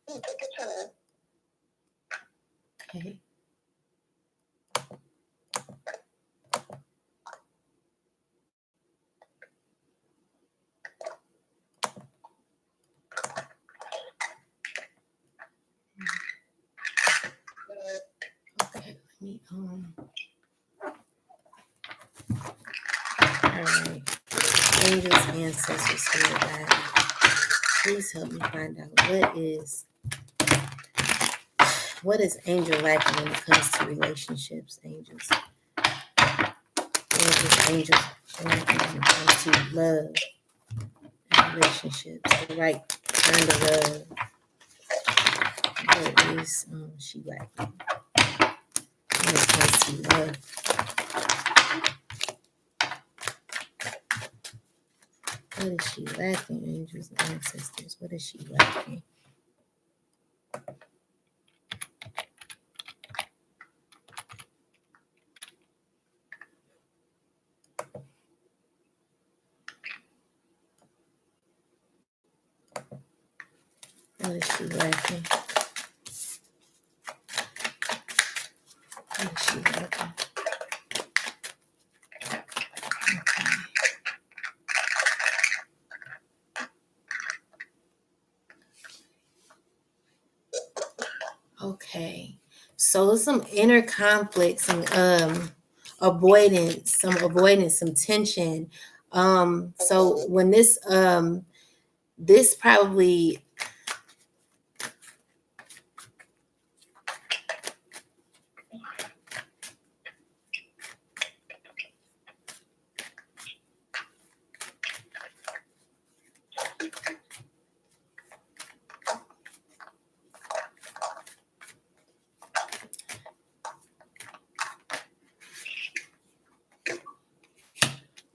Take your time. Okay. Okay, let me all right. Angels, ancestors, spirit guide. Please help me find out what is angel lacking when it comes to relationships, angels. Angels lacking when it comes to love and relationships, the right kind of love. What is she lacking when it comes to love? What is she lacking, angels and ancestors? What is she lacking? What is she lacking? What is she lacking? Okay. So some inner conflict, some avoidance, some tension. So when this probably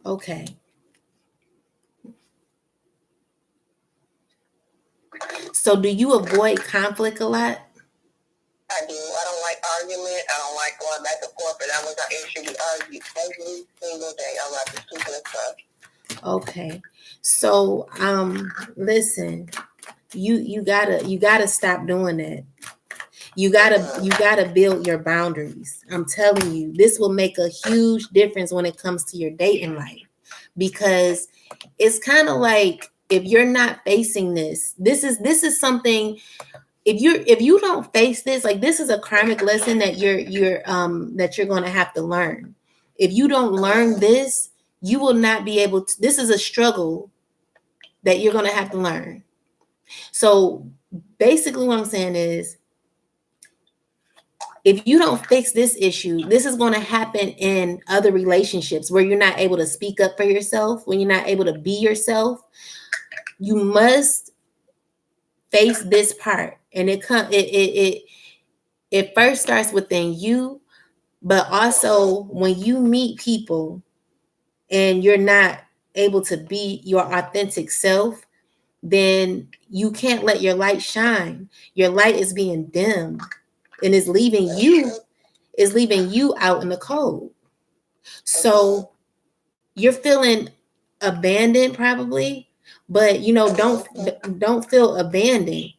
okay. So do you avoid conflict a lot? I do. I don't like argument. I don't like going back and forth. And that was our issue. We argue every single day about the stupidest stuff. Okay. So listen, you gotta stop doing that. You gotta build your boundaries. I'm telling you, this will make a huge difference when it comes to your dating life, because it's kind of like if you're not facing this is something. If you don't face this, like this is a karmic lesson that you're going to have to learn. If you don't learn this, you will not be able to. This is a struggle that you're going to have to learn. So basically, what I'm saying is, if you don't fix this issue, this is going to happen in other relationships where you're not able to speak up for yourself, when you're not able to be yourself. You must face this part, and it first starts within you, but also when you meet people and you're not able to be your authentic self, then you can't let your light shine. Your light is being dimmed and is leaving you out in the cold. So you're feeling abandoned probably, but don't feel abandoned,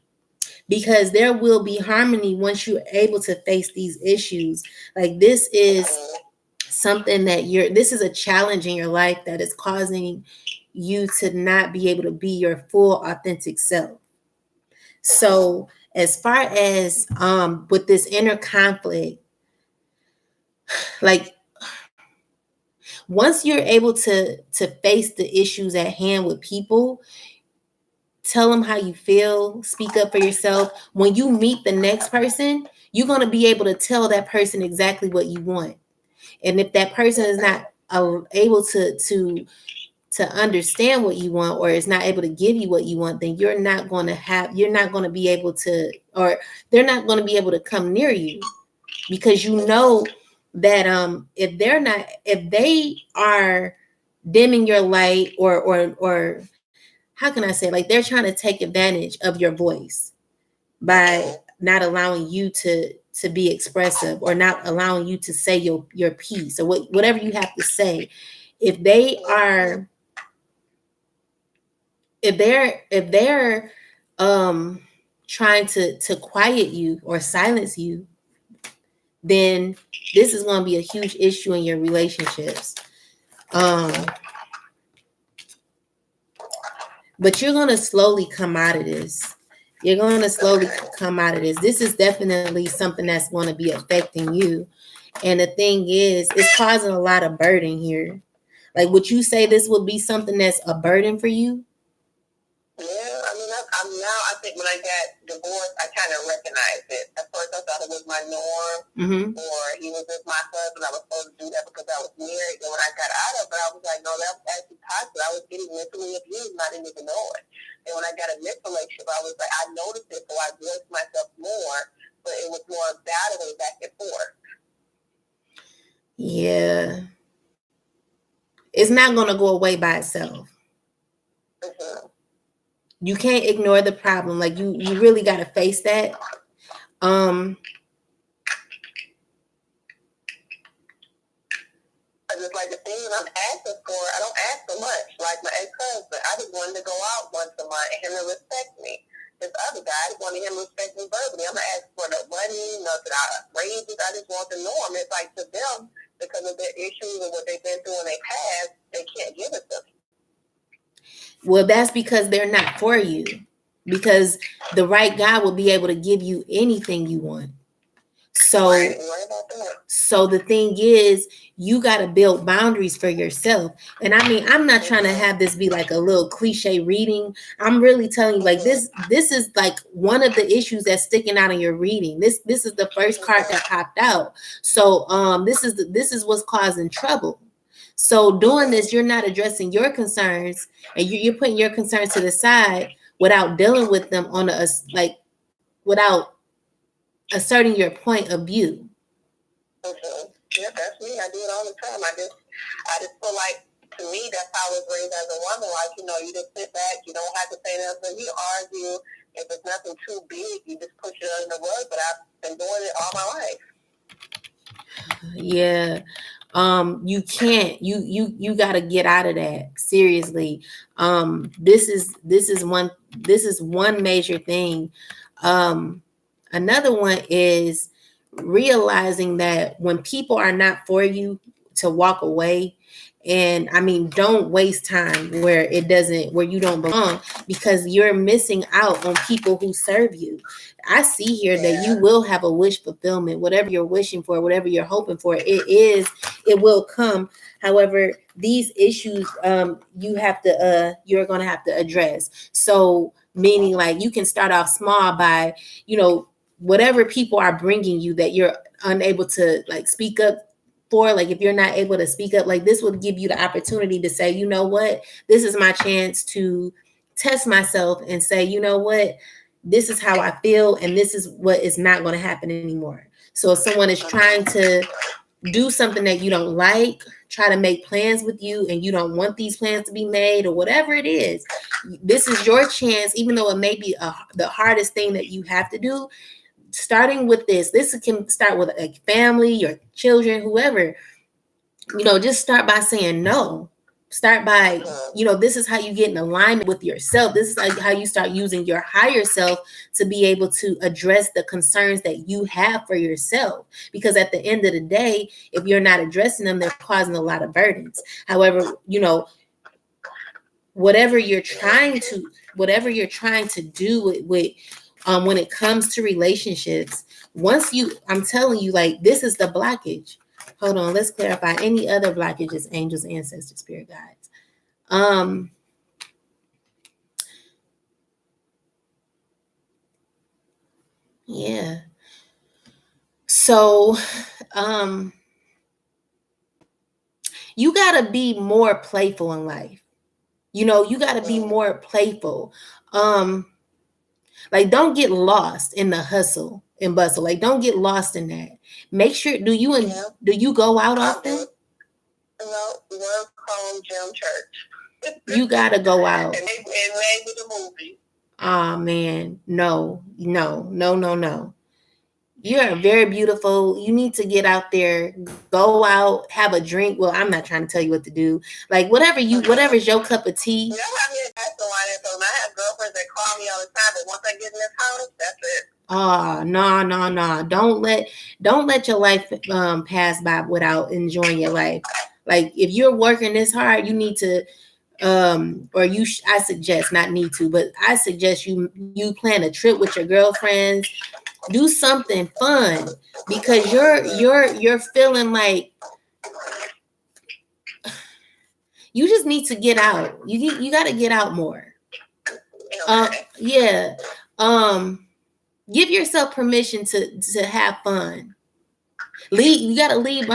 because there will be harmony once you're able to face these issues. Like this is something that this is a challenge in your life that is causing you to not be able to be your full authentic self. So as far as with this inner conflict, like once you're able to face the issues at hand with people, tell them how you feel, speak up for yourself. When you meet the next person, you're going to be able to tell that person exactly what you want. And if that person is not able to understand what you want, or is not able to give you what you want, then you're not going to be able to, or they're not going to be able to come near you, because you know that if they are dimming your light, or how can I say, like they're trying to take advantage of your voice by not allowing you to be expressive, or not allowing you to say your piece, or whatever you have to say. If they're trying to quiet you or silence you, then this is going to be a huge issue in your relationships. But you're going to slowly come out of this. You're going to slowly come out of this. This is definitely something that's going to be affecting you. And the thing is, it's causing a lot of burden here. Like, would you say this would be something that's a burden for you? Yeah, I mean, I think when I got divorced, I kind of recognized it. At first, I thought it was my norm, or he was just my husband. I was supposed to do that because I was married. And when I got out of it, I was like, no, that was actually toxic. I was getting mentally abused, and I didn't even know it. And when I got a mixed relationship, I was like, I noticed it, so I voiced myself more, but it was more battling back and forth. Yeah. It's not going to go away by itself. You can't ignore the problem. Like, you really got to face that. I just like the thing that I'm asking for. I don't ask for much. Like my ex-husband, I just wanted to go out once a month and him to respect me. This other guy, I just wanted him to respect me verbally. I'm not asking for no money, nothing. Raises. I just want the norm. It's like to them, because of their issues and what they've been through in their past, they can't give it to me. Well, that's because they're not for you. Because the right guy will be able to give you anything you want. So, so the thing is, you got to build boundaries for yourself. And I mean, I'm not trying to have this be like a little cliche reading. I'm really telling you, like, this is like one of the issues that's sticking out in your reading. This is the first card that popped out. So this is what's causing trouble. So doing this, you're not addressing your concerns, and you're putting your concerns to the side without dealing with them on a, like, without asserting your point of view. Yeah, that's me. I do it all the time. I just feel like, to me, that's how I was raised as a woman. Like, you just sit back. You don't have to say nothing. You argue. If it's nothing too big, you just push it under the rug. But I've been doing it all my life. Yeah. You can't. You got to get out of that. Seriously. This is one major thing. Another one is realizing that when people are not for you, to walk away. And I mean, don't waste time where you don't belong, because you're missing out on people who serve you. I see here that you will have a wish fulfillment. Whatever you're wishing for, whatever you're hoping for, it will come. However, these issues, you're going to have to address. So meaning, like, you can start off small by, whatever people are bringing you that you're unable to, like, speak up for. Like, if you're not able to speak up, like, this will give you the opportunity to say, you know what, this is my chance to test myself and say, you know what, this is how I feel, and this is what is not going to happen anymore. So if someone is trying to do something that you don't like, try to make plans with you, and you don't want these plans to be made, or whatever it is, this is your chance, even though it may be the hardest thing that you have to do. Starting with this can start with a family, your children, whoever, just start by saying no. Start by, this is how you get in alignment with yourself. This is how you start using your higher self to be able to address the concerns that you have for yourself. Because at the end of the day, if you're not addressing them, they're causing a lot of burdens. However, whatever you're trying to do with when it comes to relationships, I'm telling you, like, this is the blockage. Hold on, let's clarify any other blockages, angels, ancestors, spirit guides. Yeah. So, you gotta be more playful in life. You gotta be more playful. Like, don't get lost in the hustle and bustle. Like, don't get lost in that. Make sure, do you go out often? Work, home, gym, church. You gotta go out. And maybe the movie. Oh man, no. You're very beautiful. You need to get out there, go out, have a drink. Well, I'm not trying to tell you what to do. Like whatever's your cup of tea. You know, I mean, that's the one. So I have girlfriends that call me all the time, but once I get in this house, that's it. Oh, no. Don't let your life pass by without enjoying your life. Like if you're working this hard, you need to I suggest, not need to, but I suggest you plan a trip with your girlfriends. Do something fun because you're feeling like you just need to get out. You got to get out more. Yeah. Give yourself permission to have fun. You gotta leave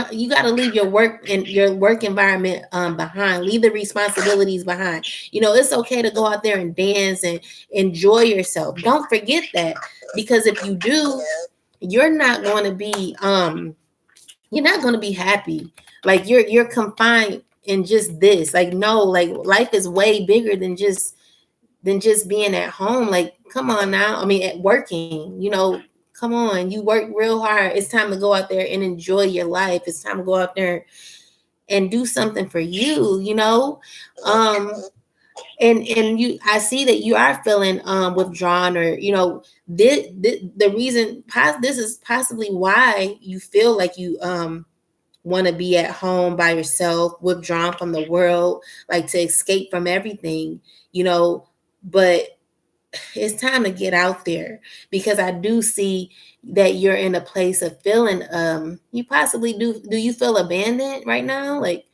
your work and your work environment behind. Leave the responsibilities behind. You know, it's okay to go out there and dance and enjoy yourself. Don't forget that, because if you do, you're not going to be happy. Like you're confined in just this. Like, no, like life is way bigger than just being at home. Like, come on now. I mean, at working, you know, come on, you work real hard. It's time to go out there and enjoy your life. It's time to go out there and do something for you, you know? And I see that you are feeling withdrawn, or, you know, the reason, this is possibly why you feel like you want to be at home by yourself, withdrawn from the world, like to escape from everything, you know, but it's time to get out there, because I do see that you're in a place of feeling, you possibly do you feel abandoned right now? Like,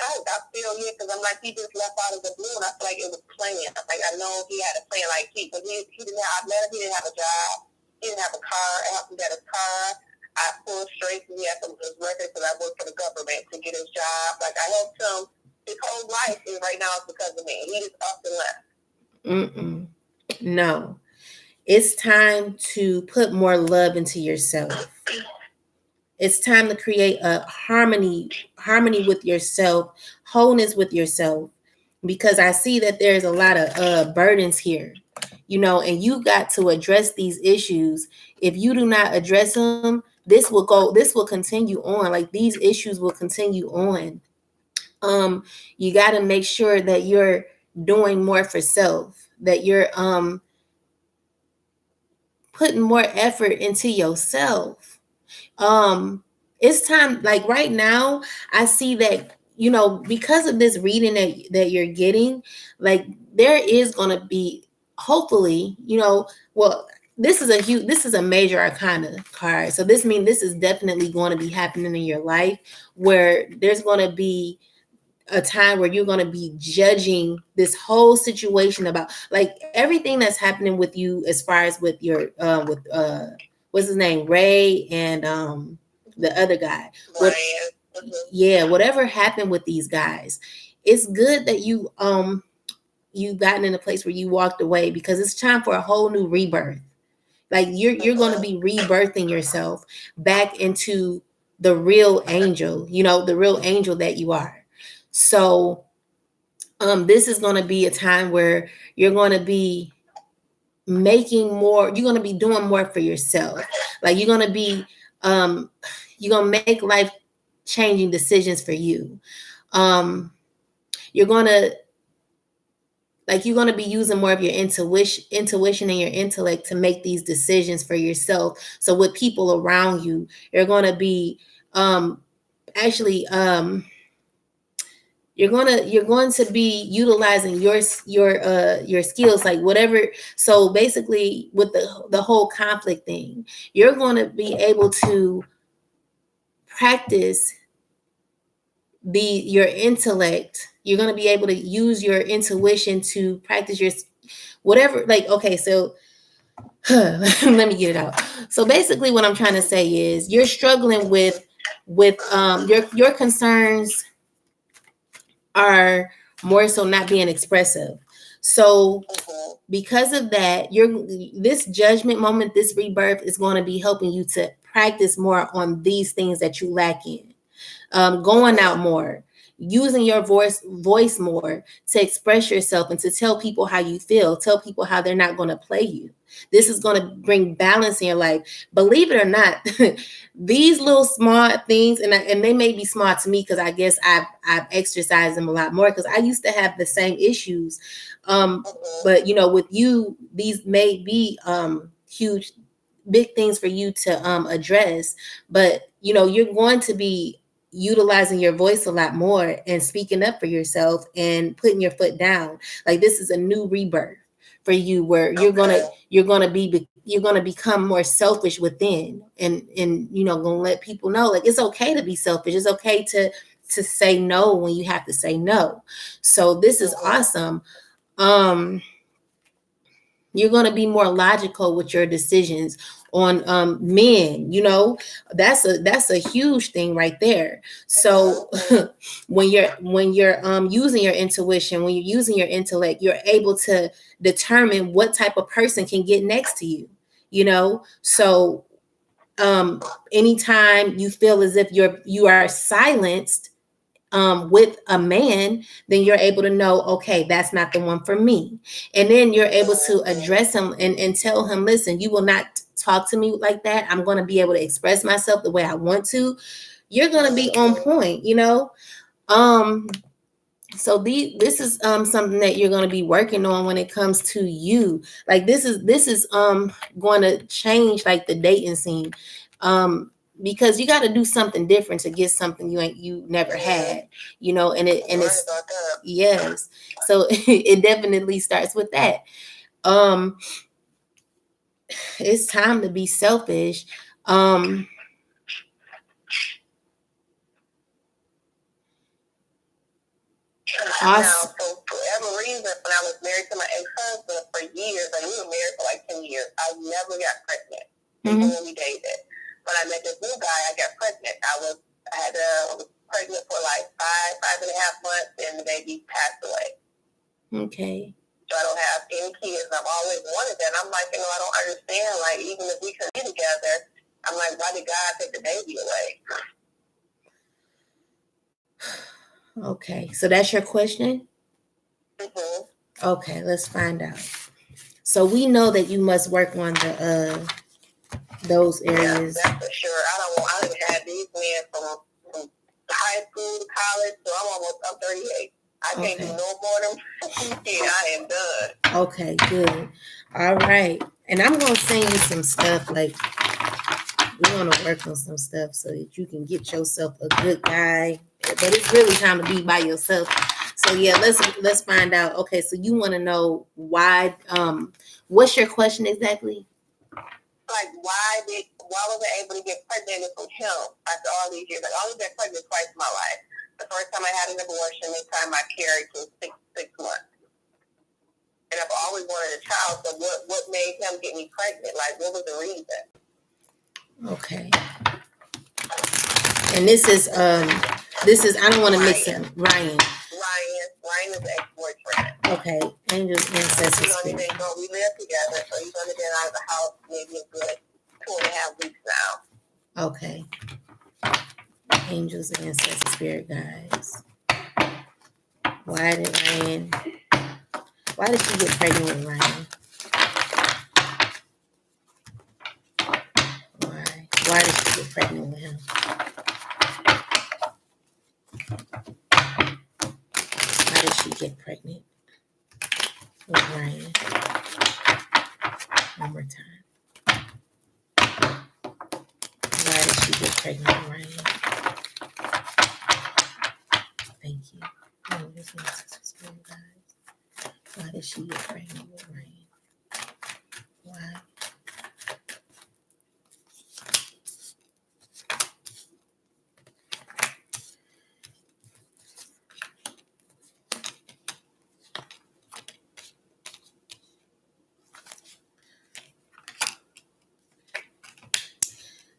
I feel, yeah, because I'm like, he just left out of the blue, and I feel like it was planned. Like, I know he had a plan, like, because he didn't have a job, he didn't have a car. I helped him get a car. I pulled straight, and he had some of his records, because I worked for the government to get his job. Like, I helped him his whole life, and right now it's because of me. He just up and left. No, it's time to put more love into yourself. It's time to create a harmony with yourself, wholeness with yourself, because I see that there's a lot of burdens here, you know, and you got to address these issues. If you do not address them, this will continue on. Like, these issues will continue on. You got to make sure that you're doing more for self, that you're putting more effort into yourself. It's time, like right now, I see that, you know, because of this reading that you're getting, like there is going to be, hopefully, you know, well, this is a major arcana card. So this means this is definitely going to be happening in your life, where there's going to be a time where you're going to be judging this whole situation about like everything that's happening with you, as far as with your what's his name, Ray, and the other guy. Whatever happened with these guys, it's good that you gotten in a place where you walked away, because it's time for a whole new rebirth. Like you're going to be rebirthing yourself back into the real angel, you know, the real angel that you are. So this is going to be a time where you're going to be making more, you're going to be doing more for yourself. Like you're going to be you're going to make life changing decisions for you. You're going to be using more of your intuition and your intellect to make these decisions for yourself. So with people around you, you're going to be you're going to be utilizing your skills, like whatever. So basically with the whole conflict thing, you're going to be able to practice your intellect. You're going to be able to use your intuition to practice your whatever. Like, okay, so let me get it out. So basically what I'm trying to say is you're struggling with your concerns are more so not being expressive. So because of that, this judgment moment, this rebirth is going to be helping you to practice more on these things that you lack in. Going out more, using your voice more to express yourself and to tell people how you feel, tell people how they're not going to play you. This is going to bring balance in your life. Believe it or not, these little small things, and they may be small to me because I guess I've exercised them a lot more because I used to have the same issues. But, you know, with you, these may be huge, big things for you to address. But, you know, you're going to be utilizing your voice a lot more and speaking up for yourself and putting your foot down. Like, this is a new rebirth for you where you're gonna become more selfish within, and you know, gonna let people know, like, it's okay to be selfish. It's okay to say no when you have to say no. So this is awesome. You're going to be more logical with your decisions on men. You know, that's a huge thing right there. So when you're using your intuition, when you're using your intellect, you're able to determine what type of person can get next to you, you know. So anytime you feel as if you are silenced with a man, then you're able to know, okay, that's not the one for me. And then you're able to address him and tell him, listen, you will not talk to me like that. I'm going to be able to express myself the way I want to. You're going to be on point, you know. So this is something that you're going to be working on when it comes to you. Like, this is going to change, like, the dating scene. Because you got to do something different to get something you never had, you know, and it's yes. So it definitely starts with that. It's time to be selfish. Awesome. Now, for whatever reason, when I was married to my ex-husband for years, like, we were married for like 10 years, I never got pregnant, even when we dated. When I met this new guy, I got pregnant. I was pregnant for like 5.5 months, and the baby passed away. Okay. So I don't have any kids. I've always wanted that. And I'm like, you know, I don't understand. Like, even if we could be together, I'm like, why did God take the baby away? Okay, so that's your question? Mm-hmm. Okay, let's find out. So we know that you must work on those areas. Yeah, that's for sure. I don't have these men from high school to college, so I'm 38. I can't do no more than 15. I am done. Okay, good. All right. And I'm going to send you some stuff. Like, we want to work on some stuff so that you can get yourself a good guy. But it's really time to be by yourself. So yeah, let's find out. Okay, so you want to know why? What's your question exactly? Like, why was I able to get pregnant from him after all these years? Like, I only got pregnant twice in my life. The first time I had an abortion, this time I carried for 6 months. And I've always wanted a child, so what made him get me pregnant? Like, what was the reason? Okay. And this is I don't want to mix him. Ryan is the ex-boyfriend. Okay. Angels, ancestors. We live together, so he's only been out of the house maybe a good 2.5 weeks now. Okay. Angels, ancestors, spirit guides. Why did she get pregnant with Ryan? Why did she get pregnant with him? Why did she get pregnant with Ryan? One more time. Why did she get pregnant with Ryan? Thank you. Why did she get pregnant with Ryan? Why?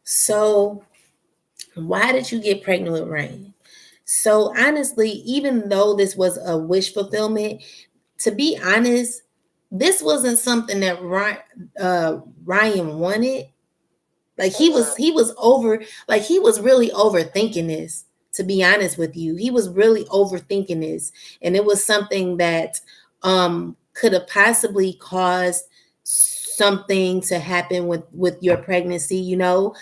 So, why did you get pregnant with Ryan? So, honestly, even though this was a wish fulfillment, to be honest, this wasn't something that Ryan wanted. Like, he was really overthinking this, to be honest with you. He was really overthinking this. And it was something that could have possibly caused something to happen with your pregnancy. You know,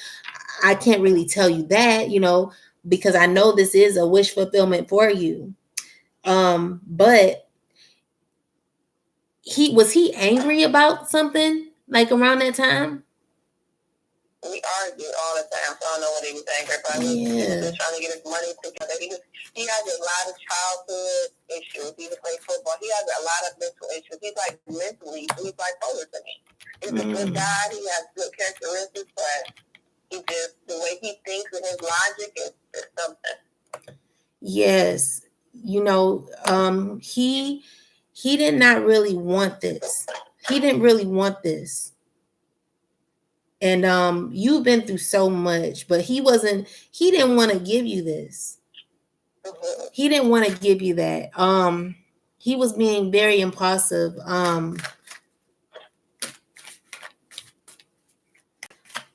I can't really tell you that, you know, because I know this is a wish fulfillment for you. But was he angry about something like around that time? We argue all the time, so I don't know what he was angry about. He was just trying to get his money together. He has a lot of childhood issues. He was playing football. He has a lot of mental issues. He's like mentally, he's bipolar to me. He's a good guy. He has good characteristics, but he just, the way he thinks and his logic is something. Yes. You know, he did not really want this. He didn't really want this. And you've been through so much, but he didn't want to give you this. He didn't want to give you that. He was being very impulsive.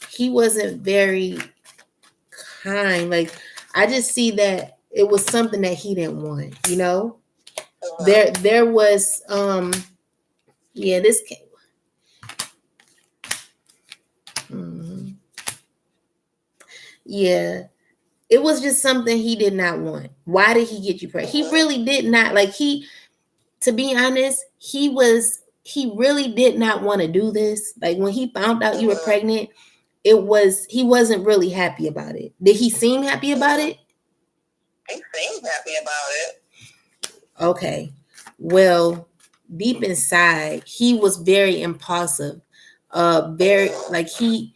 He wasn't very kind. Like, I just see that it was something that he didn't want, you know? There was this came. Yeah, it was just something he did not want. Why did he get you pregnant? He really did not. Like, to be honest, he really did not want to do this. Like, when he found out you were pregnant, he wasn't really happy about it. Did he seem happy about it? He seemed happy about it. Okay. Well, deep inside, he was very impulsive. Very, like, he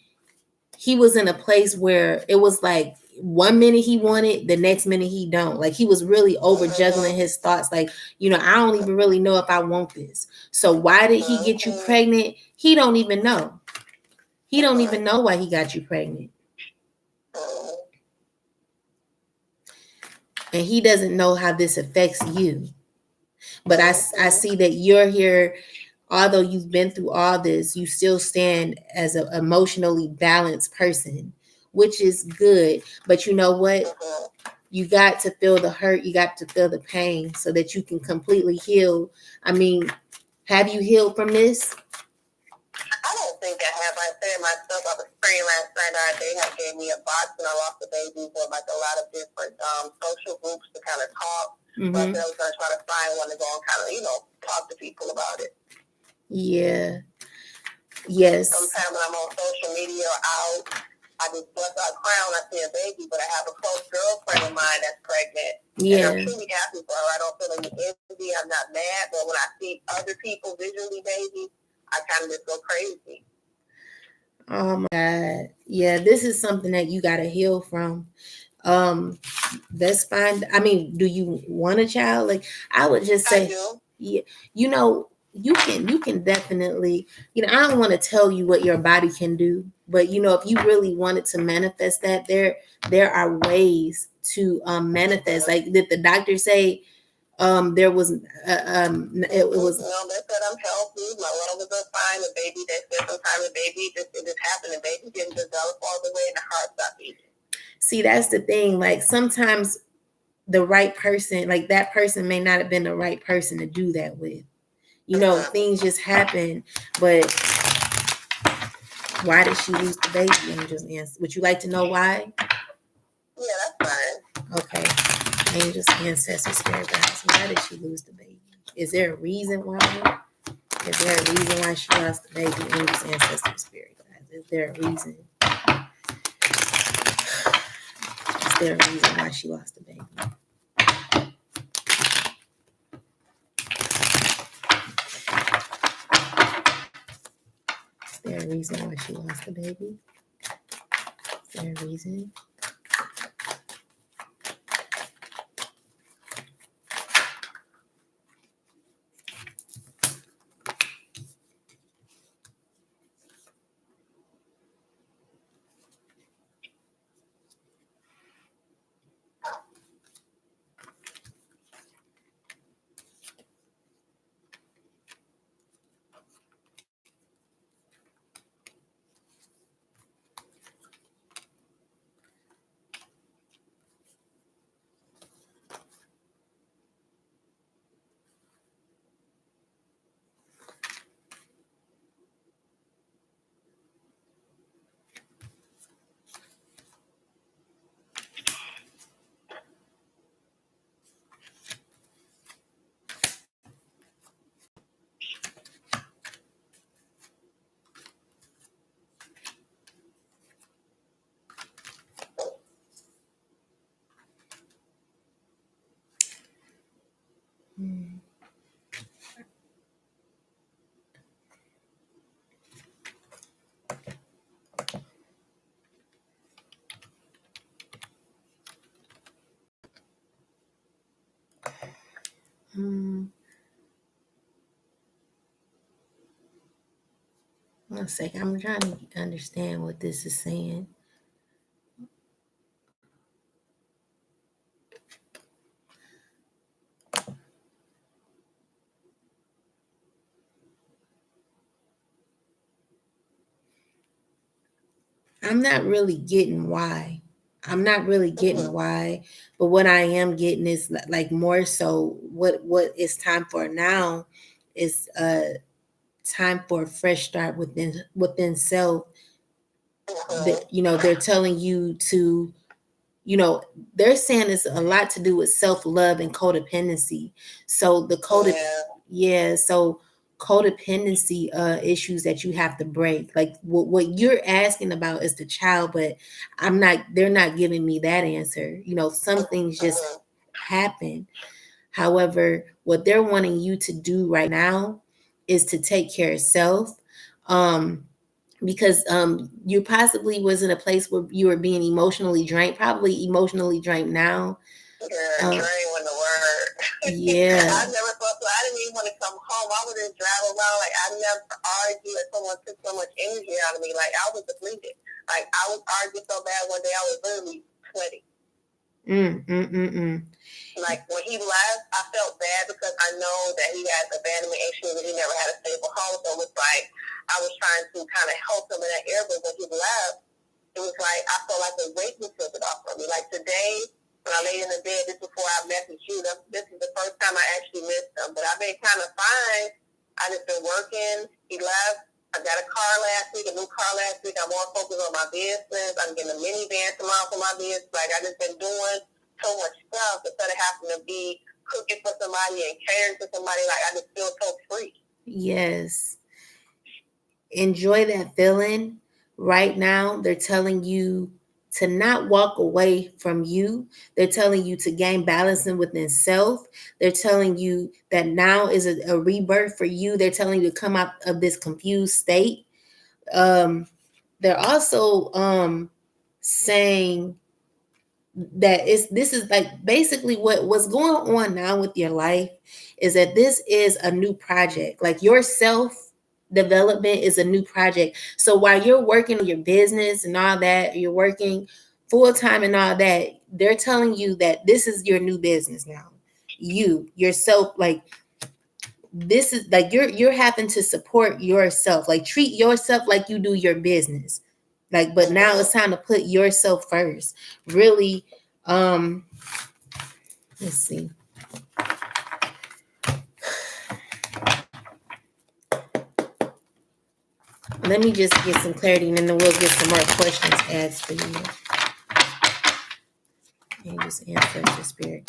was in a place where it was like 1 minute he wanted, the next minute he don't. Like, he was really over juggling his thoughts. Like, you know, I don't even really know if I want this. So why did he get you pregnant? He don't even know. He don't even know why he got you pregnant. And he doesn't know how this affects you. But I see that you're here. Although you've been through all this, you still stand as an emotionally balanced person, which is good. But you know what? You got to feel the hurt. You got to feel the pain so that you can completely heal. I mean, have you healed from this? I don't think I have. I said myself, I was praying last night. They had gave me a box and I lost the baby for like a lot of different social groups to kind of talk. But I was going to try to find one to go and kind of, you know, talk to people about it. Yeah. Yes. Sometimes when I'm on social media or out, I just bust out crying when I see a baby, but I have a close girlfriend of mine that's pregnant. Yeah. And I'm truly happy for her. I don't feel any envy. I'm not mad. But when I see other people visually babies, I kind of just go crazy. Oh my God. Yeah, this is something that you got to heal from. That's fine. I mean, do you want a child? Like, I would just say, yeah, you know, you can definitely, you know, I don't want to tell you what your body can do, but you know, if you really wanted to manifest that, there are ways to manifest. Like, did the doctor say there was it was no, they said I'm healthy, my levels are fine, the baby, they said sometimes the baby it just happened, the baby didn't develop all the way and the heart stopped beating. See, that's the thing. Like, sometimes the right person, like that person may not have been the right person to do that with. You know, things just happen. But why did she lose the baby? Angel's answer. Would you like to know why? Yeah, that's fine. Okay. Angel's ancestor spirit guides. Why did she lose the baby? Is there a reason why? Is there a reason why she lost the baby? Angel's ancestor spirit guides. Is there a reason? Is there a reason why she lost the baby? Is there a reason why she lost the baby? Is there a reason? One second. I'm trying to understand what this is saying. I'm not really getting why. But what I am getting is like more so what it's time for now is time for a fresh start within self. They're telling you to, they're saying it's a lot to do with self-love and codependency. So so codependency issues that you have to break. Like what you're asking about is the child, but they're not giving me that answer. Some things just happen. However, what they're wanting you to do right now is to take care of self. Because you possibly was in a place where you were being emotionally drained, probably emotionally drained now. Drained when the word. Yeah. I never thought so. I didn't even want to come home. I would just drive around. Like, I never argued and someone took so much energy out of me. Like, I was depleted. Like, I was arguing so bad one day, I was literally sweating. Like, when he left, I felt bad because I know that he had abandonment issues and he never had a stable home. So it was like, I was trying to kind of help him in that area, but when he left, it was like, I felt like the weight was taken off from me. Like, today, when I laid in the bed, this before I messaged you, this is the first time I actually missed him. But I've been kind of fine. I just been working. He left. I got a car last week, a new car last week. I'm more focused on my business. I'm getting a minivan tomorrow for my business. Like, I just been doing so much stuff instead of having to be cooking for somebody and caring for somebody. Like, I just feel so free. Yes. Enjoy that feeling. Right now, they're telling you to not walk away from you. They're telling you to gain balance within self. They're telling you that now is a rebirth for you. They're telling you to come out of this confused state. They're also saying that this is like basically what's going on now with your life is that this is a new project. Like your self development is a new project. So while you're working on your business and all that, you're working full time and all that, they're telling you that this is your new business now. Yourself, like this is like you're having to support yourself, like treat yourself like you do your business. Like, but now it's time to put yourself first. Really, let's see. Let me just get some clarity and then we'll get some more questions asked for you. And just answer the spirit.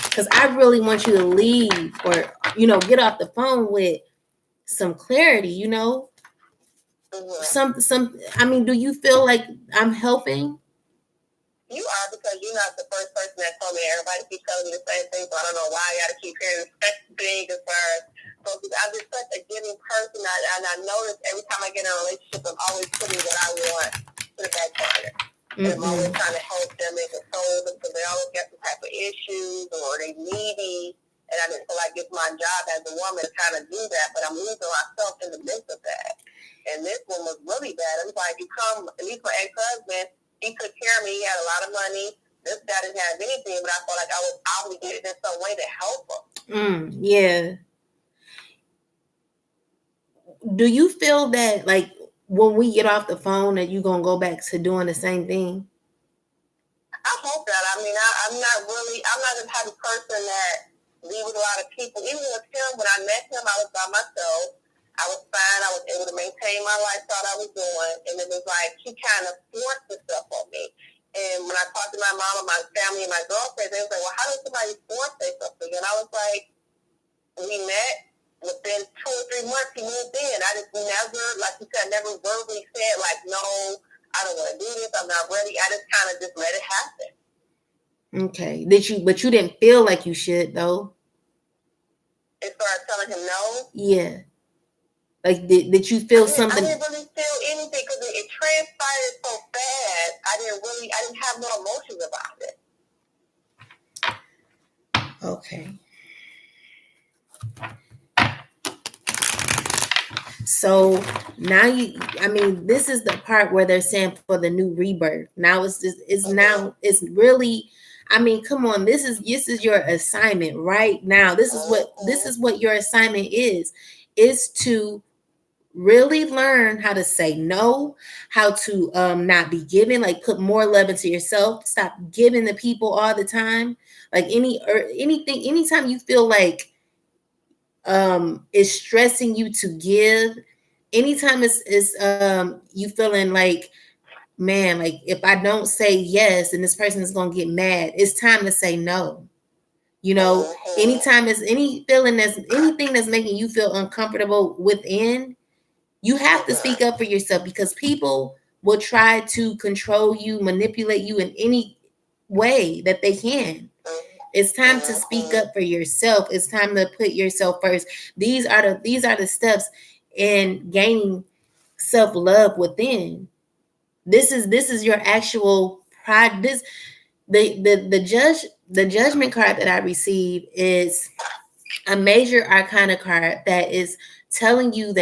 Because I really want you to leave or, get off the phone with some clarity, Some, I mean, do you feel like I'm helping? You are, because you're not the first person that told me. Everybody keeps telling me the same thing, so I don't know why I got to keep hearing the same thing as far as. So I'm just such a giving person, and I notice every time I get in a relationship, I'm always putting what I want to the back burner. And I'm always trying to help them and console them because they always got some type of issues or they needy. And I just feel like it's my job as a woman to kind of do that, but I'm losing myself in the midst of that. And this one was really bad. It was like, you come, at least my ex-husband, he took care of me. He had a lot of money. This guy didn't have anything, but I felt like I was obligated in some way to help him. Yeah. Do you feel that, like, when we get off the phone, that you're going to go back to doing the same thing? I hope that. I mean, I'm not the type of person that be with a lot of people. Even with him, when I met him, I was by myself. I was fine. I was able to maintain my lifestyle I was doing. And it was like he kind of forced himself on me. And when I talked to my mom and my family and my girlfriends, they was like, well, how does somebody force themselves? And I was like, we met. Within 2 or 3 months, he moved in. I just never, like you said, never verbally said, like, no, I don't want to do this. I'm not ready. I just kind of just let it happen. Okay. But you didn't feel like you should, though? As far as telling him no? Yeah. Like, did you feel something? I didn't really feel anything because it transpired so fast. I didn't have no emotions about it. Okay. So now this is the part where they're saying for the new rebirth. Now it's really, come on, this is your assignment right now. This is what your assignment is to really learn how to say no, how to not be giving, like put more love into yourself, stop giving to people all the time. Like anything, anytime you feel like it's stressing you to give, anytime it's you feeling like, man, like if I don't say yes and this person is gonna get mad, it's time to say no. Anytime it's anything that's making you feel uncomfortable within, you have to speak up for yourself, because people will try to control you, manipulate you in any way that they can. It's time to speak up for yourself. It's time to put yourself first. These are the steps in gaining self-love within. This is your actual pride. The judgment card that I received is a major arcana card that is telling you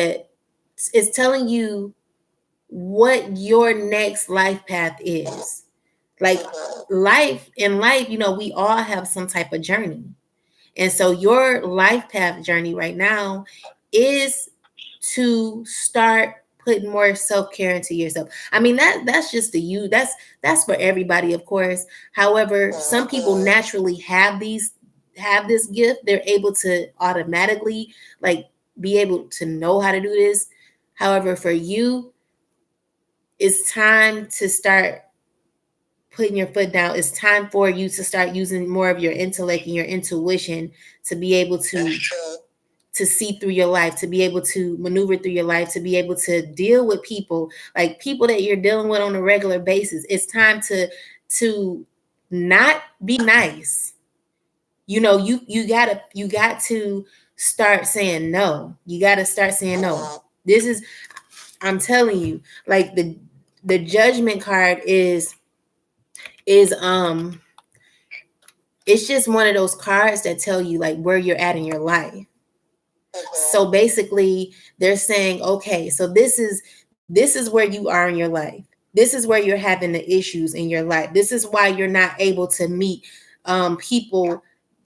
what your next life path is. Like in life, we all have some type of journey. And so your life path journey right now is to start putting more self-care into yourself. That's just you. That's for everybody, of course. However, some people naturally have this gift. They're able to automatically be able to know how to do this. However, for you, it's time to start putting your foot down. It's time for you to start using more of your intellect and your intuition to be able to see through your life, to be able to maneuver through your life, to be able to deal with people, like people that you're dealing with on a regular basis. It's time to not be nice. You got to start saying no. You got to start saying no. I'm telling you, like the judgment card is it's just one of those cards that tell you like where you're at in your life. So basically they're saying, okay, so this is where you are in your life. This is where you're having the issues in your life. This is why you're not able to meet people,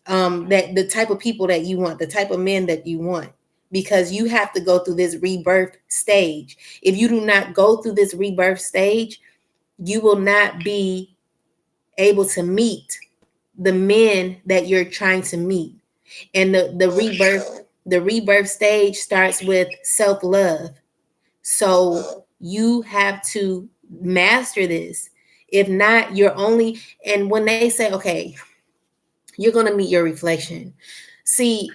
that the type of people that you want, the type of men that you want, because you have to go through this rebirth stage. If you do not go through this rebirth stage, you will not be able to meet the men that you're trying to meet. And the rebirth stage starts with self-love. So you have to master this. If not, and when they say, okay, you're going to meet your reflection. See,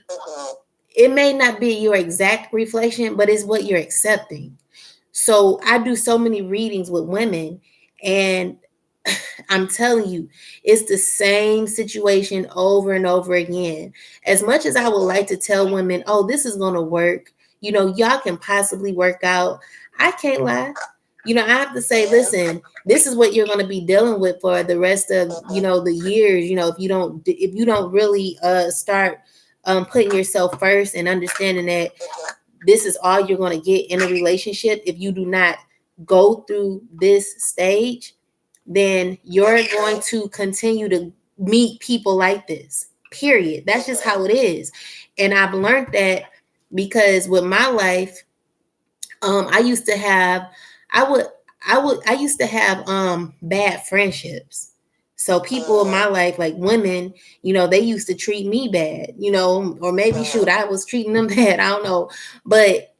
it may not be your exact reflection, but it's what you're accepting. So I do so many readings with women, and I'm telling you, it's the same situation over and over again. As much as I would like to tell women, oh, this is going to work, y'all can possibly work out, I can't lie. I have to say, listen, this is what you're going to be dealing with for the rest of, the years, if you don't really start putting yourself first and understanding that this is all you're going to get in a relationship. If you do not go through this stage, then you're going to continue to meet people like this, period. That's just how it is. And I've learned that because with my life, I used to have bad friendships. So people in my life, like women, they used to treat me bad, or maybe I was treating them bad. I don't know. But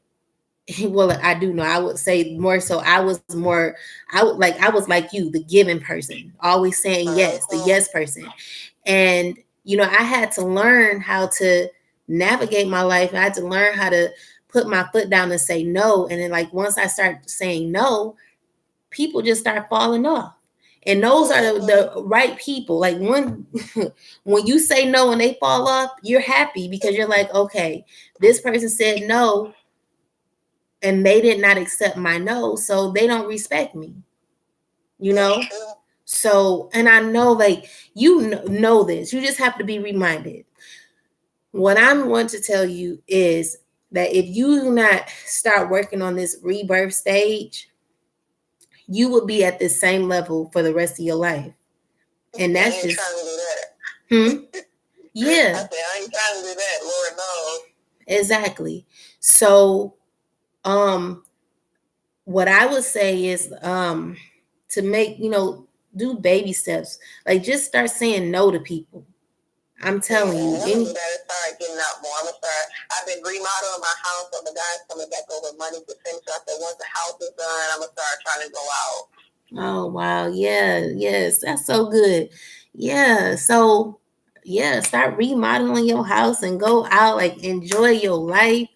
well, I do know. I would say more so. I was like you, the giving person, always saying yes, the yes person. And, I had to learn how to navigate my life. I had to learn how to put my foot down and say no. And then once I start saying no, people just start falling off. And those are the right people. Like when you say no and they fall off, you're happy because you're like, okay, this person said no and they did not accept my no, so they don't respect me, So, and I know know this, you just have to be reminded. What I'm going to tell you is that if you do not start working on this rebirth stage, you will be at the same level for the rest of your life. And that's just trying to do that. Yeah. I said, I ain't trying to do that, Lord knows. Exactly. So what I would say is to make, do baby steps. Like, just start saying no to people. I'm telling you. I'm gonna start getting out more. I've been remodeling my house, so the guy's coming back over money to finish up. So once the house is done, I'm gonna start trying to go out. Oh wow, yeah, yes, that's so good. Yeah, so yeah, start remodeling your house and go out, like enjoy your life.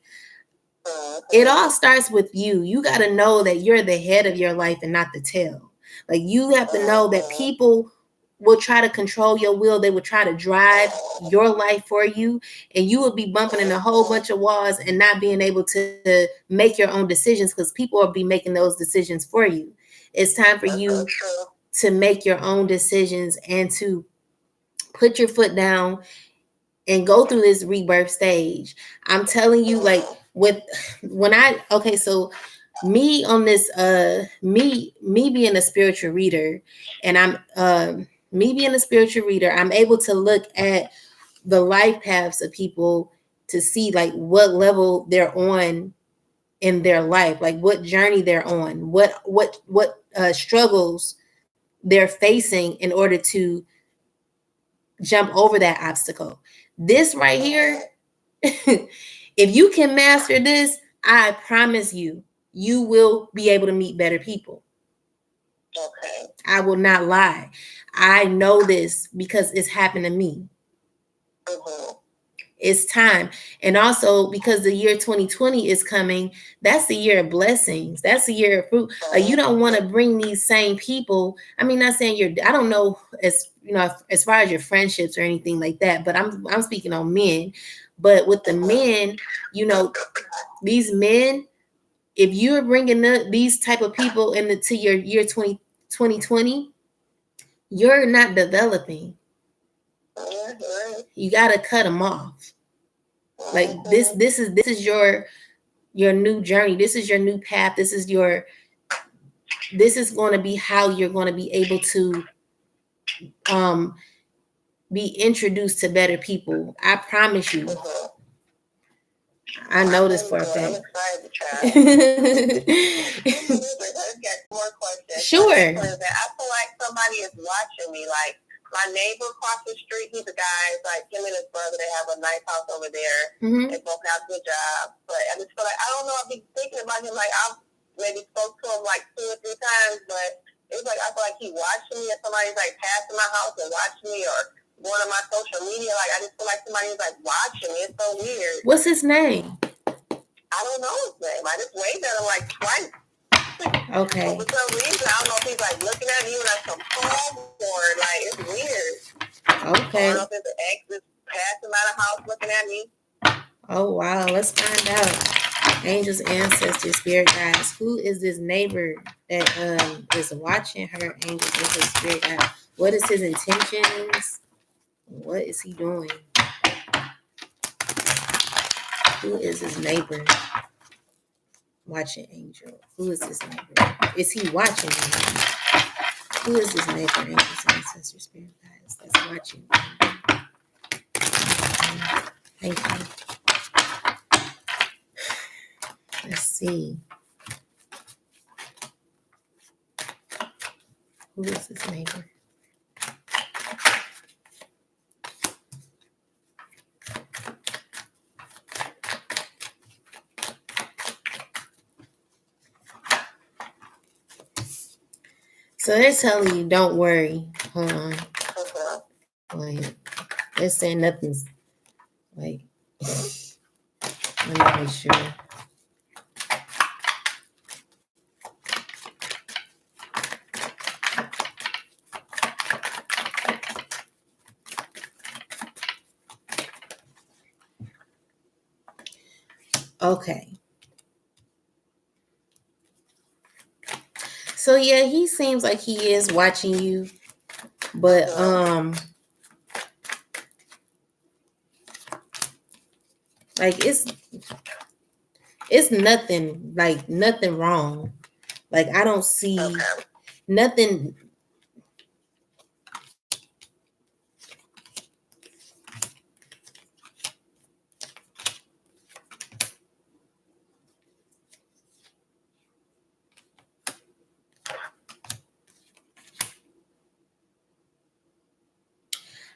It all starts with you. You got to know that you're the head of your life and not the tail. Like, you have to know that people will try to control your will. They will try to drive your life for you, and you will be bumping in a whole bunch of walls and not being able to make your own decisions because people will be making those decisions for you. It's time for you to make your own decisions and to put your foot down and go through this rebirth stage. I'm telling you, like, so me on this me being a spiritual reader, and I'm able to look at the life paths of people to see like what level they're on in their life, like what journey they're on, what struggles they're facing in order to jump over that obstacle. This right here, if you can master this, I promise you, you will be able to meet better people. Okay. I will not lie. I know this because it's happened to me. Mm-hmm. It's time. And also because the year 2020 is coming, that's the year of blessings. That's the year of fruit. Like, you don't want to bring these same people. I mean, not saying I don't know as far as your friendships or anything like that, but I'm speaking on men. But with the men, these men, if you're bringing these type of people into your year 2020, you're not developing. You got to cut them off. Like, this is your new journey. This is your new path. This is going to be how you're going to be able to be introduced to better people. I promise you. I know this for a fact. I'm excited to try. More questions. Sure. I feel like somebody is watching me. Like, my neighbor across the street, he's a guy. It's like him and his brother. They have a nice house over there. Mm-hmm. They both have good jobs. But I just feel like, I don't know. I've been thinking about him. Like, I've maybe spoke to him like 2 or 3 times. But it's like, I feel like he's watching me, or somebody's like passing my house and watching me, or going on my social media. Like, I just feel like somebody's like watching me. It's so weird. What's his name? I don't know his name. I just waved at him like twice. Okay. For some reason, I don't know if he's like looking at you like some phone or like, it's weird. Okay. I don't know if it's an ex that's passing by the house looking at me. Oh wow, let's find out. Angels, ancestors, spirit guides. Who is this neighbor that is watching her? Angels, ancestors, spirit guides. What is his intentions? What is he doing? Who is his neighbor? Watching angel. Who is this neighbor? Is he watching me? Who is this neighbor? Angels, ancestors, spirit guides that's watching me. Thank you. Let's see. Who is this neighbor? So they're telling you, don't worry. Hold on. Like, they're saying nothing's like, let me make sure. Okay. So yeah, he seems like he is watching you, but like It's nothing wrong. Like I don't see nothing.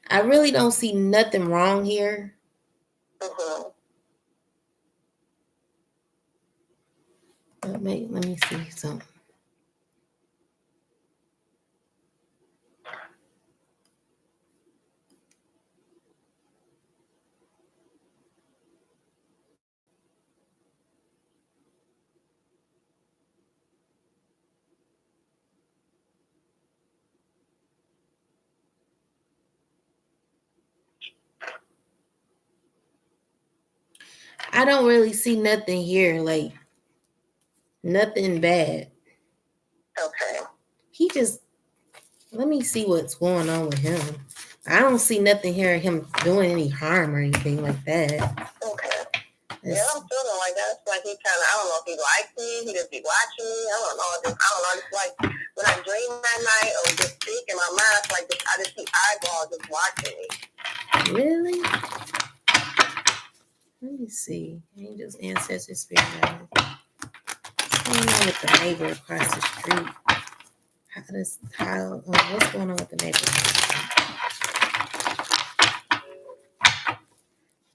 I really don't see nothing wrong here. Let me see something. I don't really see nothing here, like nothing bad. Okay. He just, let me see what's going on with him. I don't see nothing here, him doing any harm or anything like that. Okay. Yeah, I'm feeling like that. It's like he kind of, I don't know if he likes me, he just be watching me. I don't know. It's like when I dream that night or just speak in my mind, it's like I just see eyeballs just watching me. Really? Let me see. Angels, ancestors, spirit guides. What's going on with the neighbor across the street? What's going on with the neighbor?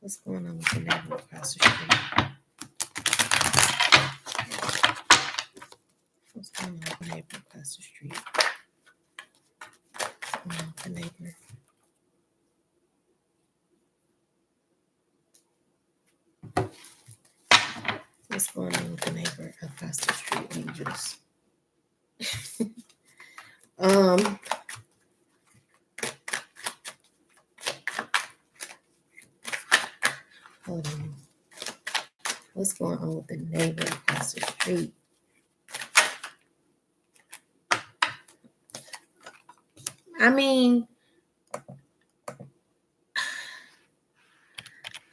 What's going on with the neighbor across the street? What's going on with the neighbor across the street? What's going on with the neighbor? What's going on with the neighbor across the street, angels? Hold on. What's going on with the neighbor across the street? I mean,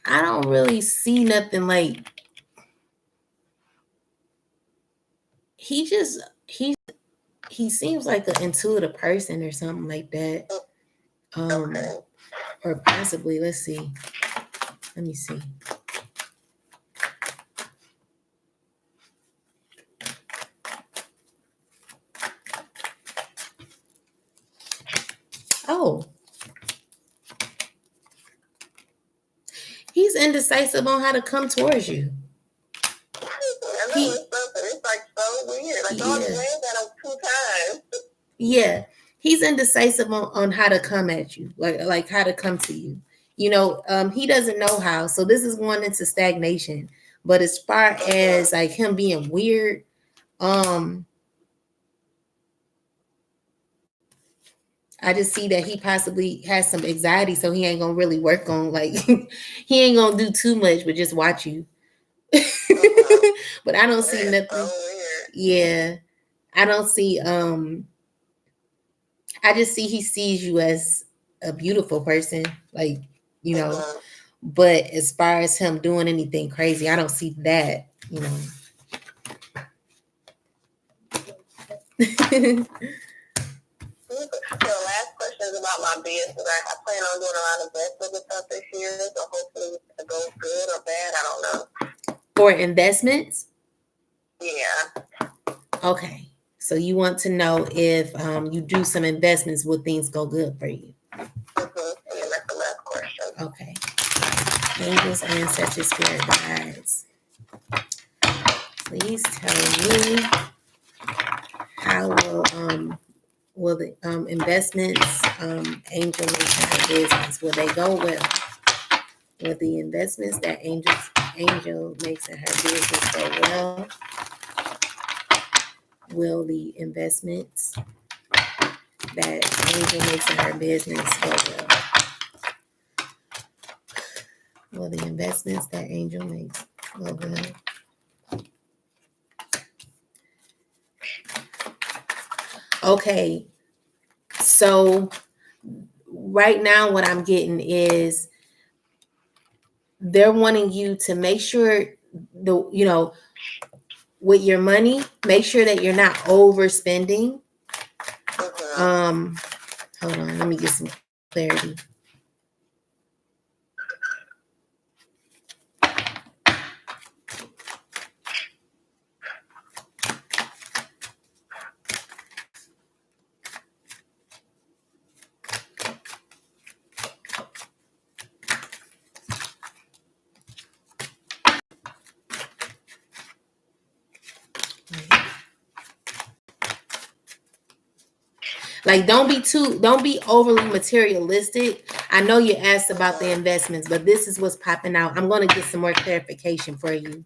I don't really see nothing like he seems like an intuitive person or something like that. Or possibly, let's see. Let me see. Oh. He's indecisive on how to come towards you. It's like so weird. Like all the ways that 2 times. Yeah. He's indecisive on how to come at you, like how to come to you. You know, he doesn't know how. So this is going into stagnation. But as far as like him being weird, I just see that he possibly has some anxiety, so he ain't gonna really work on like he ain't gonna do too much, but just watch you. But I don't see nothing. Yeah, I don't see. I just see he sees you as a beautiful person, like you know. But as far as him doing anything crazy, I don't see that. You know. So the last question is about my business. I plan on doing a lot of investments and stuff this year, so hopefully it goes good or bad. I don't know. For investments? Yeah. Okay. So you want to know if you do some investments, will things go good for you? Mm-hmm. Yeah, that's the last question. Okay. Angels, ancestors, spirit guides. Please tell me how will the investments angel makes in her business, will they go well? Will the investments that angel makes in her business go well? Will the investments that angel makes in her business go well? Will the investments that angel makes go well? Okay, so right now what I'm getting is they're wanting you to make sure with your money, make sure that you're not overspending. Hold on, let me get some clarity. Like, don't be overly materialistic. I know you asked about the investments, but this is what's popping out. I'm going to get some more clarification for you.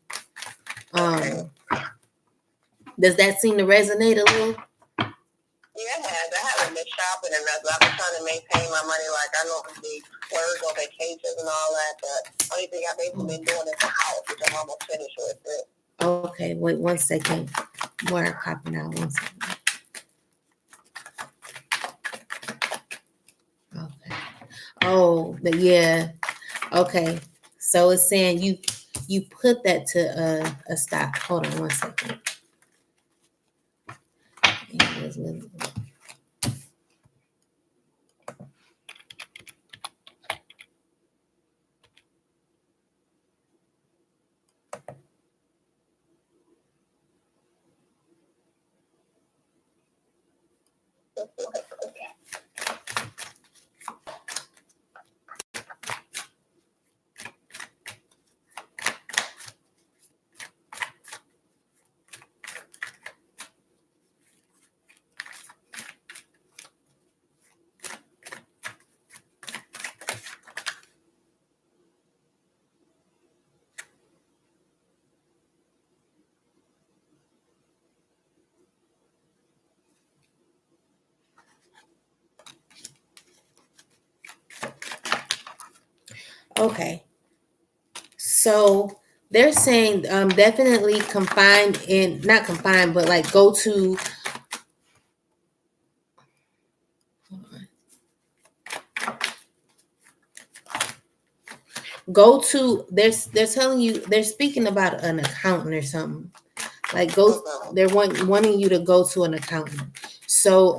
Does that seem to resonate a little? Yeah, it has. I haven't been shopping enough. I've been trying to maintain my money like I normally splurge on vacations and all that. The only thing I've basically been doing is the house, which I'm almost finished with it. Okay, wait 1 second. More are popping out. 1 second. Okay. Oh, yeah. Okay. So it's saying you put that to a stop. Hold on 1 second. Okay. So they're saying definitely not confined, but like go to they're telling you, they're speaking about an accountant or something. Like they're wanting you to go to an accountant. So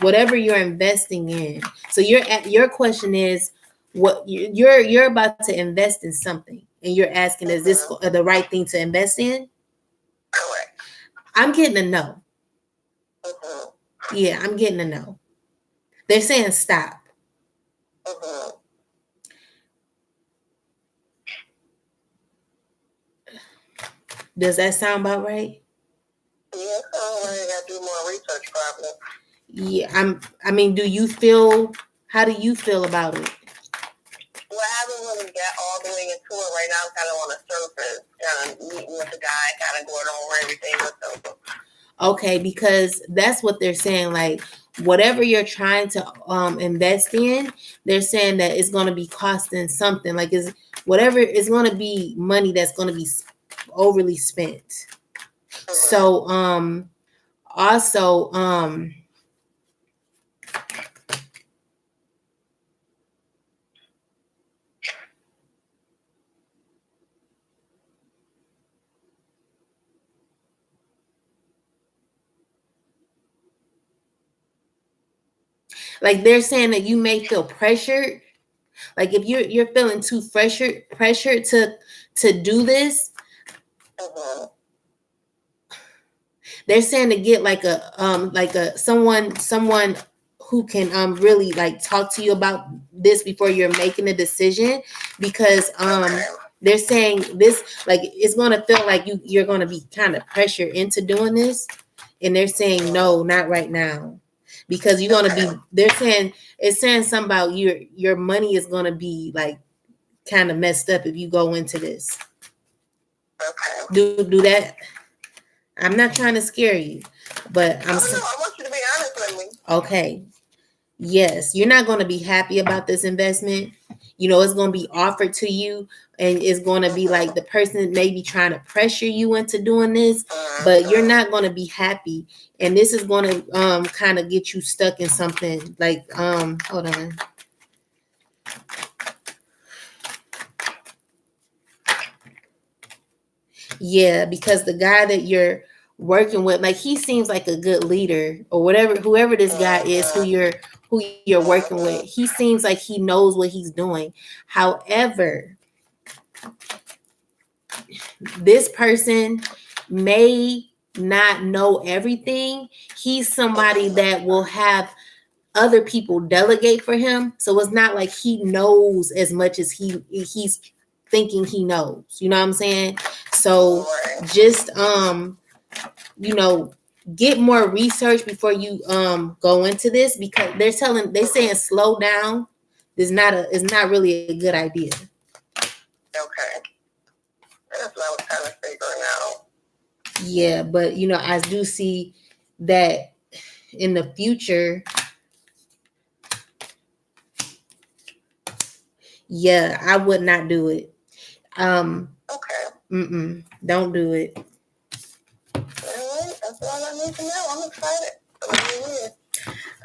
whatever you're investing in. So your question is, what you're about to invest in something, and you're asking, is this the right thing to invest in? Correct. I'm getting a no. Yeah, I'm getting a no. They're saying stop. Does that sound about right? Yeah, I gotta do more research probably. Yeah, how do you feel about it? Well, I haven't really got all the way into it right now. I'm kind of on the surface, kind of meeting with the guy, kind of going over everything with them. Okay, because that's what they're saying. Like, whatever you're trying to invest in, they're saying that it's going to be costing something. Like, it's going to be money that's going to be overly spent. So also like they're saying that you may feel pressured. Like if you're feeling too pressured to do this, they're saying to get like a someone who can really like talk to you about this before you're making a decision, because they're saying this, like, it's going to feel like you're going to be kind of pressured into doing this, and they're saying no, not right now, because you're going to be, they're saying, it's saying something about your money is going to be like kind of messed up if you go into this. Do that. I'm not trying to scare you, but I want you to be honest with me. Okay. Yes, you're not going to be happy about this investment. It's going to be offered to you, and it's going to be like the person may be trying to pressure you into doing this, but you're not going to be happy. And this is going to kind of get you stuck in something like, hold on. Yeah, because the guy that you're working with, like, he seems like a good leader or whatever, whoever this guy is who you're working with, he seems like he knows what he's doing. However, this person may not know everything. He's somebody that will have other people delegate for him. So it's not like he knows as much as he's thinking he knows. You know what I'm saying? So just get more research before you go into this, because they're saying slow down is not really a good idea. Okay. That's what I was kind of figuring out. Yeah, but I do see that in the future. Yeah, I would not do it. Okay. Don't do it. All right, that's all I need to know. I'm excited.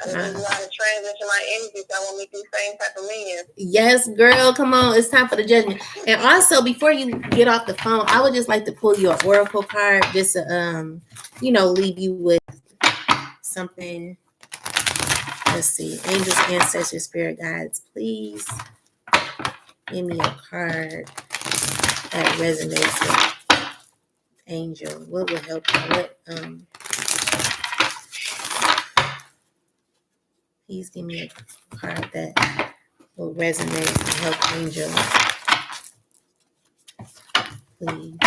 I need to transition my energy, so I won't make these same type of men. Yes, girl, come on. It's time for the judgment. And also, before you get off the phone, I would just like to pull your oracle card just to leave you with something. Let's see. Angels, ancestors, spirit guides, please give me a card that resonates with angel. What will help you? Please give me a card that will resonate and help angel. Please.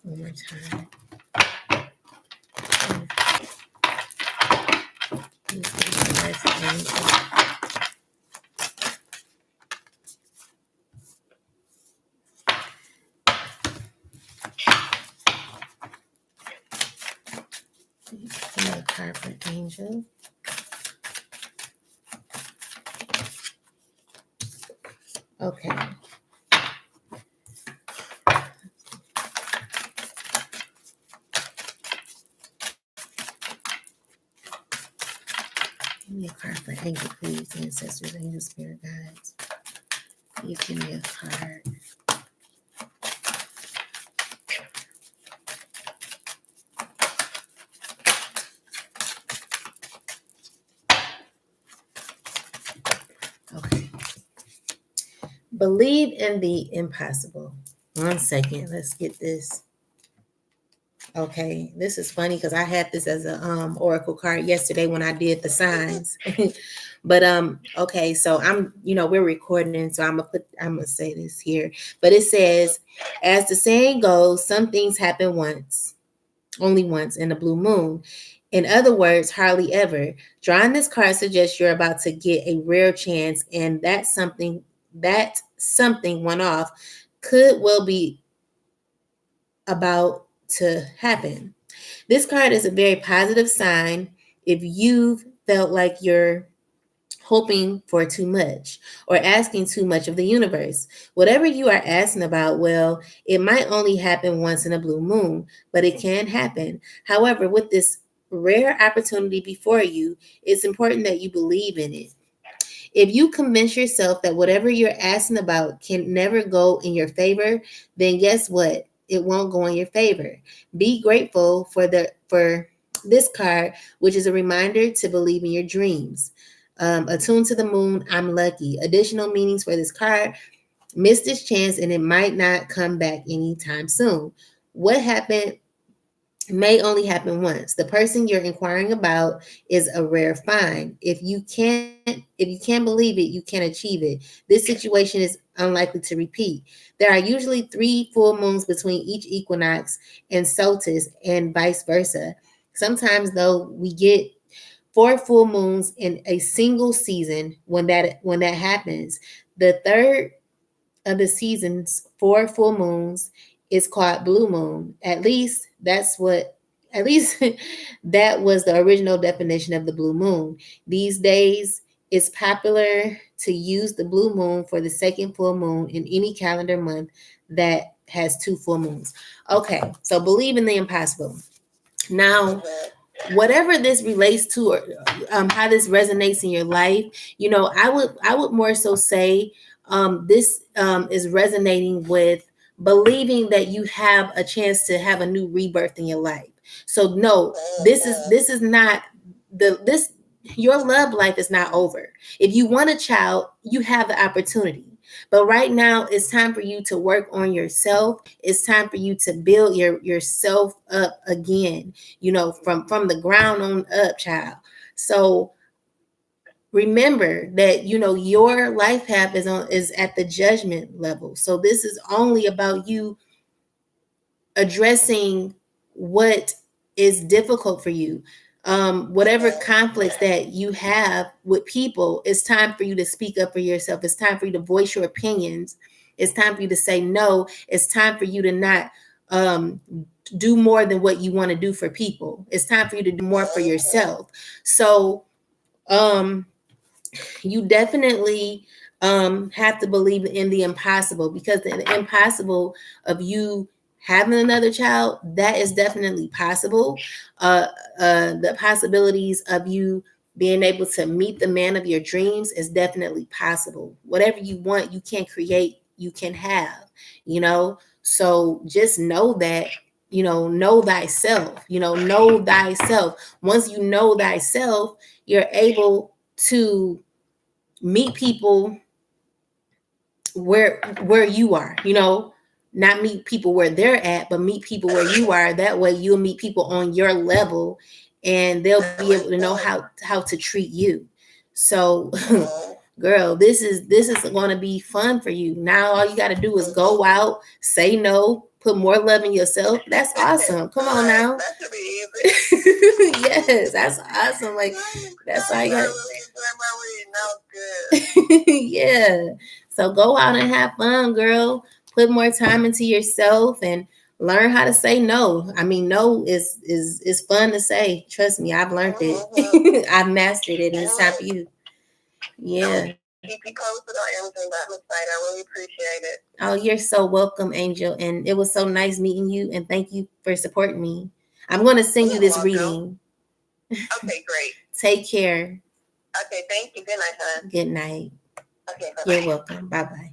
One more time. Please give me a message, angel. Give me a card for angel. Okay. Give me a card for angel, please. Ancestors, angels, spirit guides. Please give me a card. Okay. Believe in the impossible. 1 second. Let's get this. Okay, this is funny because I had this as a oracle card yesterday when I did the signs. But okay, so we're recording, so I'm gonna say this here. But it says, as the saying goes, some things happen only once in a blue moon. In other words, hardly ever. Drawing this card suggests you're about to get a rare chance, and that something one off could well be about to happen. This card is a very positive sign if you've felt like you're hoping for too much or asking too much of the universe. Whatever you are asking about, well, it might only happen once in a blue moon, but it can happen. However, with this rare opportunity before you, it's important that you believe in it. If you convince yourself that whatever you're asking about can never go in your favor, then guess what? It won't go in your favor. Be grateful for this card, which is a reminder to believe in your dreams. Attuned to the moon, I'm lucky. Additional meanings for this card: miss this chance and it might not come back anytime soon. What happened may only happen once. The person you're inquiring about is a rare find. If you can't believe it, you can't achieve it. This situation is unlikely to repeat. There are usually 3 full moons between each equinox and solstice, and vice versa. Sometimes, though, we get 4 full moons in a single season. When that happens, the third of the season's 4 full moons is called blue moon. At least that was the original definition of the blue moon. These days, it's popular to use the blue moon for the second full moon in any calendar month that has 2 full moons. Okay, so believe in the impossible. Now, whatever this relates to, or how this resonates in your life, I would more so say, this is resonating with believing that you have a chance to have a new rebirth in your life. So no, this is not this your love life is not over. If you want a child, you have the opportunity. But right now, it's time for you to work on yourself. It's time for you to build yourself up again, from the ground on up, child. So remember that, your life path is at the judgment level. So this is only about you addressing what is difficult for you. Whatever conflicts that you have with people, it's time for you to speak up for yourself. It's time for you to voice your opinions. It's time for you to say no. It's time for you to not do more than what you want to do for people. It's time for you to do more for yourself. So you definitely have to believe in the impossible, because the impossible of you having another child, that is definitely possible. The possibilities of you being able to meet the man of your dreams is definitely possible. Whatever you want, you can create, you can have, so just know that, know thyself, know thyself. Once you know thyself, you're able to meet people where you are, not meet people where they're at, but meet people where you are. That way you'll meet people on your level, and they'll be able to know how to treat you. So girl, this is going to be fun for you. Now all you got to do is go out, say no, put more love in yourself. That's awesome. Come on now. That should be easy. Yes, that's awesome. Like, that's all you got. Yeah. So go out and have fun, girl. Put more time into yourself and learn how to say no. I mean, no is fun to say. Trust me, I've learned it. I've mastered it, and it's time for you. Yeah. Keep you posted on everything by the site. I really appreciate it. Oh, you're so welcome, Angel. And it was so nice meeting you, and thank you for supporting me. I'm going to send you this reading. Okay, great. Take care. Okay, thank you. Good night, hon. Good night. Okay, bye-bye. You're welcome. Bye-bye.